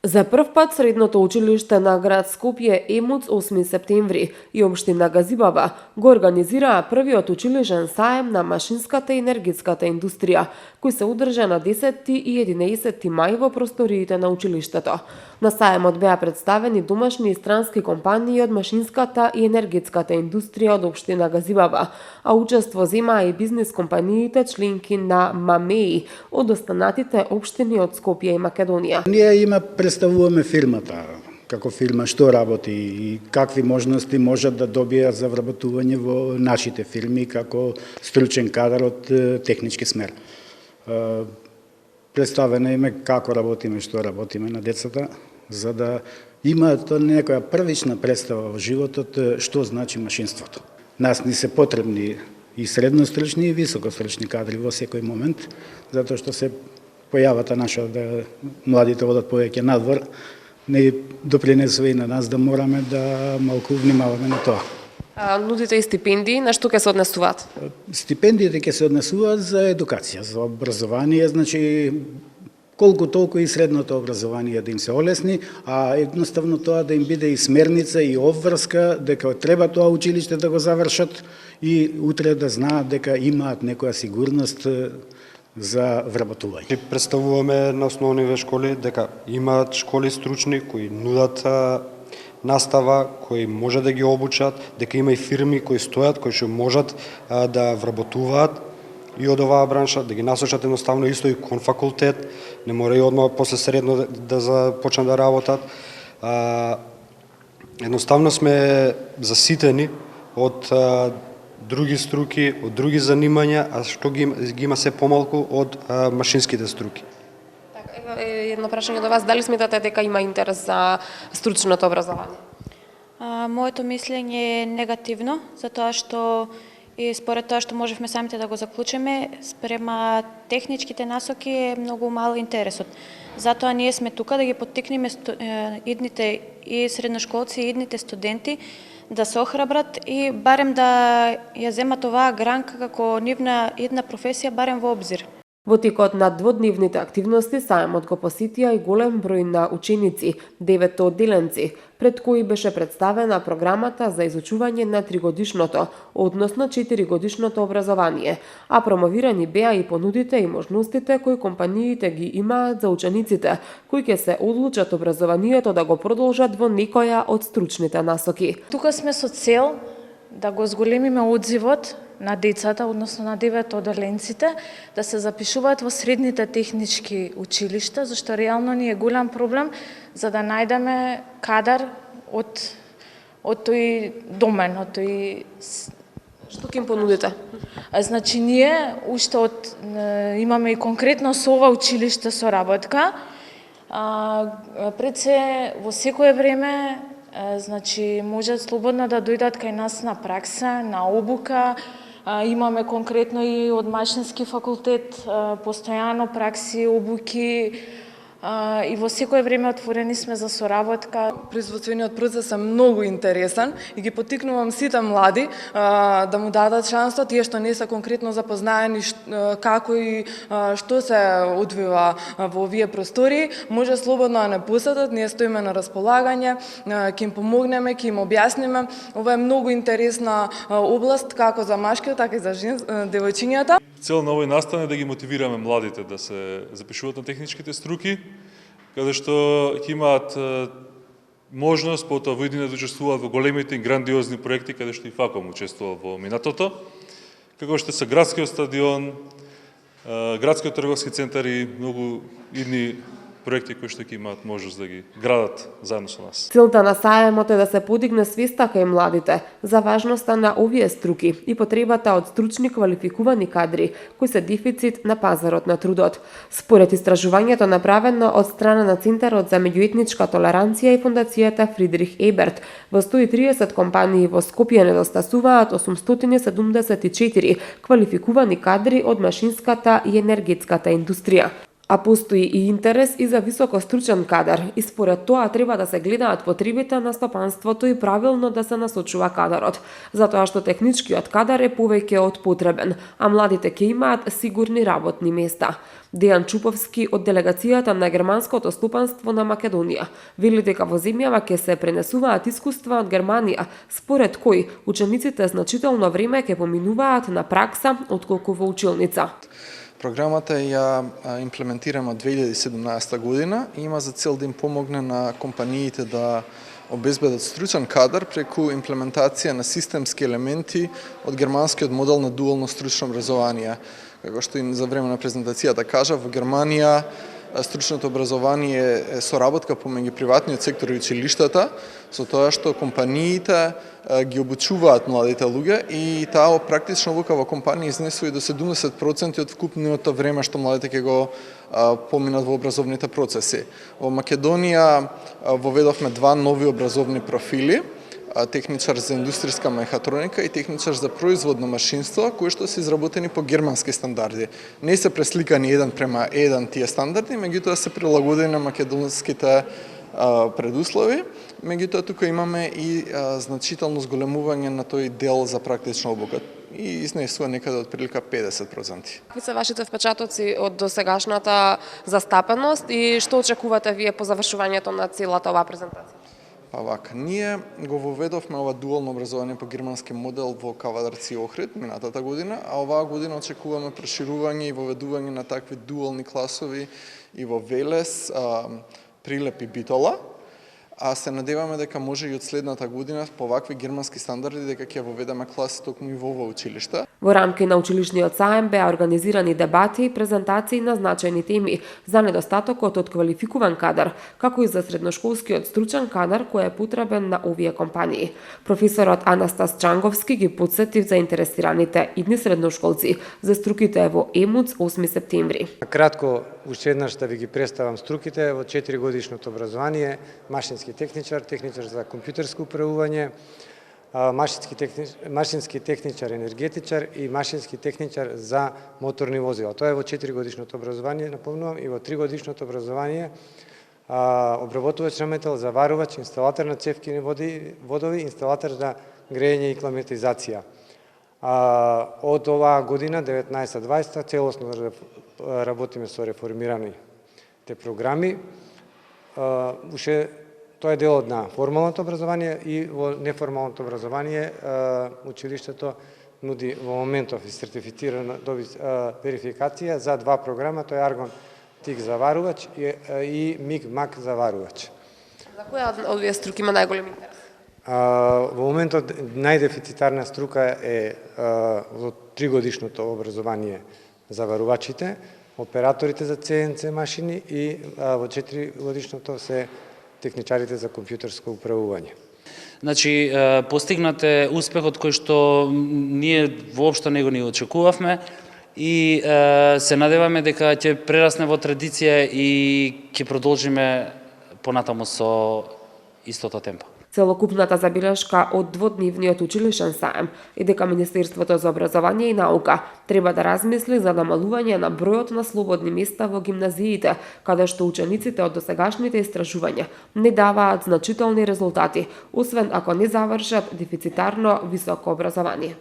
За прв пат Средното училиште на град Скопје ЕМУЦ 8 септември и општина Газибаба го организираа првиот училишен саем на машинската и енергетската индустрија, кој се одржа на 10 и 11 мај во просториите на училиштето. На саемот беа представени домашни и странски компании од машинската и енергетската индустрија од општина Газибаба, а учество земаа и бизнис компаниите членки на МАМЕИ од останатите општини од Скопје и Македонија. Ние представуваме фирмата, како фирма што работи и какви можности можат да добијат за вработување во нашите фирми како стручен кадар од технички смер. Представено име како работиме, што работиме на децата, за да имаат некоја првична представа во животот што значи машинството. Нас ни се потребни и средностручни и високостручни кадри во секој момент, затоа што се појавата наша да младите одат повеќе надвор, не допринесува и на нас да мораме да малку внимаваме на тоа. Нудите и стипендии, на што ќе се однесуваат? Стипендиите ќе се однесуваат за едукација, за образование, значи колку толку и средното образование да им се олесни, а едноставно тоа да им биде и смерница и обврска дека треба тоа училиште да го завршат и утре да знаат дека имаат некоја сигурност за вработување. Представуваме на основниве школи дека имаат школи стручни кои нудат настава, кои може да ги обучат, дека има и фирми кои стојат, кои што можат да вработуваат и од оваа бранша, да ги насочат едноставно исто и кон факултет, не мора и одма после средно да започнат да работат. Едноставно сме заситени од други струки, од други занимања, а што ги има се помалку од машинските струки. Едно прашање до вас, дали сметате дека има интерес за стручното образование? Моето мислење е негативно, затоа што и според тоа што можевме самите да го заклучиме, спрема техничките насоки е многу мал интересот. Затоа ние сме тука да ги поттикнеме идните и средношколци и идните студенти да се охрабрат и барем да ја земат оваа гранка како нивна една професија барем во обзир. Во текот на дводневните активности саемот го посетија и голем број на ученици, 9 одделенци, пред кои беше представена програмата за изучување на 3-годишното, односно 4-годишното образование, а промовирани беа и понудите и можностите кои компаниите ги имаат за учениците, кои ќе се одлучат образованието да го продолжат во некоја од стручните насоки. Тука сме со цел да го зголемиме одзивот на децата, односно на 9 одделенците, да се запишуваат во средните технички училишта, зашто реално ни е голем проблем за да најдеме кадар од тој домен, од тој. Што ќе им понудите? Значи ние уште имаме и конкретно со ова училиште соработка. Пред се во секое време значи можат слободно да дојдат кај нас на пракса, на обука. Имаме конкретно и од машински факултет постојано пракси, обуки и во секое време отворени сме за соработка. Производствениот процес е многу интересен и ги поттикнувам сите млади да му дадат шанса, тие што не се конкретно запознаени како и што се одвива во овие простори, може слободно да не посетат, ние стоиме на располагање, ќе им помогнеме, ќе им објасниме. Ова е многу интересна област како за машките, така и за девојчињата. Цел на овој настан е да ги мотивираме младите да се запишуваат на техничките струки, каде што ќе имаат можност потоа во иднина да учествуваат во големите и грандиозни проекти каде што и ФАКОМ учествува во минатото, како што се градскиот стадион, градскиот трговски центар и многу идни проекти кои што ќе имаат можност да ги градат заедно со нас. Целта на саемот е да се подигне свеста кај младите за важноста на овие струки и потребата од стручни квалификувани кадри кои се дефицит на пазарот на трудот. Според истражувањето направено од страна на Центарот за меѓуетничка толеранција и Фондацијата Фридрих Еберт, во 130 компании во Скопје недостасуваат 874 квалификувани кадри од машинската и енергетската индустрија. А постои и интерес и за високостручен кадар и според тоа треба да се гледаат потребите на стопанството и правилно да се насочува кадарот, затоа што техничкиот кадар е повеќе од потребен, а младите ќе имаат сигурни работни места. Дејан Чуповски од делегацијата на германското стопанство на Македонија вели дека во земјава ќе се пренесуваат искуства од Германија, според кои учениците значително време ќе поминуваат на пракса отколку во училница. Програмата ја имплементираме од 2017 година и има за цел да им помогне на компаниите да обезбедат стручен кадар преку имплементација на системски елементи од германскиот модел на дуално стручно образование. Како што и за време на презентацијата кажа, во Германија стручното образование е соработка помеѓу приватниот сектор и училиштата, со тоа што компаниите ги обучуваат младите луѓе и таа практична обука во компанија изнесува и до 70% од вкупното време што младите ќе го поминат во образовните процеси. Во Македонија воведовме два нови образовни профили, техничар за индустријска мехатроника и техничар за производно машинство, кои што се изработени по германски стандарди. Не се пресликани еден према еден тие стандарди, меѓутоа се прилагодени на македонските предуслови. Меѓутоа тука имаме и значително зголемување на тој дел за практична обука и изнесува некаде од прилика 50%. Какви се вашите впечатоци од досегашната застапеност и што очекувате вие по завршувањето на целата оваа презентација? Па вака, ние го воведовме ова дуално образование по германски модел во Кавадарци и Охрид минатата година, а оваа година очекуваме проширување и воведување на такви дуални класови и во Велес, Прилеп и Битола. А се надеваме дека може и од следната година по вакви германски стандарди дека ќе воведеме класи токму и во ова училиште. Во рамки на училишниот саем беа организирани дебати и презентации на значајни теми за недостатокот од квалификуван кадар, како и за средношколскиот стручен кадар кој е потребен на овие компании. Професорот Анастас Чанговски ги потсети заинтересираните идни средношколци за струките во ЕМУЦ 8 септември. Кратко, уште еднаш да ви ги представам струките во 4-годишното образование, машински техничар, техничар за компјутерско управување, машински техничар енергетичар и машински техничар за моторни возила. Тоа е во 4-годишното образование, напомнувам, и во 3-годишното образование обработувач на метал, заварувач, инсталатор на цевкини водови, инсталатор за грејење и климатизација. Од оваа година, 19-20, целосно работиме со реформираните програми. Уште тоа е делот на формалното образование и во неформалното образование училиштето нуди во моментов и сертифицирана верификација за два програма, тоа е Аргон ТИК заварувач и МИГ МАК заварувач. За која од овие струки има најголем интерес? Во моментот најдефицитарна струка е во 3-годишното образование заварувачите, операторите за ЦНЦ машини и во 4-годишното се техничарите за компјутерско управување. Значи, постигнате успехот кој што ние воопшто не го ни очекувавме и се надеваме дека ќе прерасне во традиција и ќе продолжиме понатаму со истото темпо. Целокупната забелешка од дводневниот училишен саем е дека Министерството за образование и наука треба да размисли за намалување на бројот на слободни места во гимназиите, каде што учениците од досегашните истражувања не даваат значителни резултати, освен ако не завршат дефицитарно високо образование.